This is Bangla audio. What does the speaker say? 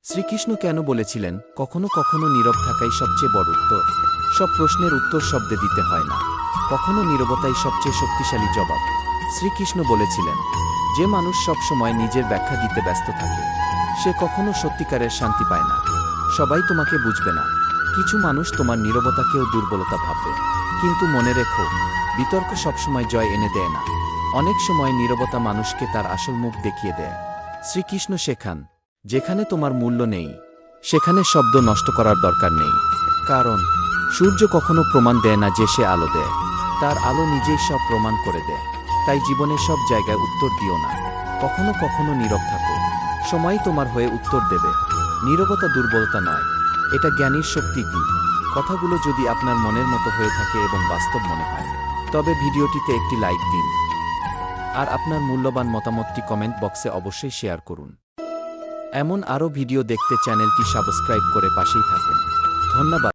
শ্রীকৃষ্ণ কেন বলেছিলেন, কখনো কখনো নীরব থাকাই সবচেয়ে বড় উত্তর? সব প্রশ্নের উত্তর শব্দে দিতে হয় না, কখনো নীরবতাই সবচেয়ে শক্তিশালী জবাব। শ্রীকৃষ্ণ বলেছিলেন, যে মানুষ সব সময় নিজের ব্যাখ্যা দিতে ব্যস্ত থাকে সে কখনো সত্যিকারের শান্তি পায় না। সবাই তোমাকে বুঝবে না, কিছু মানুষ তোমার নীরবতাকেও দুর্বলতা ভাববে। কিন্তু মনে রেখো, বিতর্ক সবসময় জয় এনে দেয় না। অনেক সময় নীরবতা মানুষকে তার আসল মুখ দেখিয়ে দেয়। শ্রীকৃষ্ণ শেখান, যেখানে তোমার মূল্য নেই সেখানে শব্দ নষ্ট করার দরকার নেই। কারণ সূর্য কখনো প্রমাণ দেয় না যে সে আলো দেয়, তার আলো নিজেই সব প্রমাণ করে দেয়। তাই জীবনে সব জায়গায় উত্তর দিও না, কখনো কখনো নীরব থাকো, সময়ই তোমার হয়ে উত্তর দেবে। নীরবতা দুর্বলতা নয়, এটা জ্ঞানীর শক্তি। কি কথাগুলো যদি আপনার মনের মতো হয়ে থাকে এবং বাস্তব মনে হয়, তবে ভিডিওটিতে একটি লাইক দিন আর আপনার মূল্যবান মতামতটি কমেন্ট বক্সে অবশ্যই শেয়ার করুন। এমন আরও ভিডিও দেখতে চ্যানেলটি সাবস্ক্রাইব করে পাশেই থাকুন। ধন্যবাদ।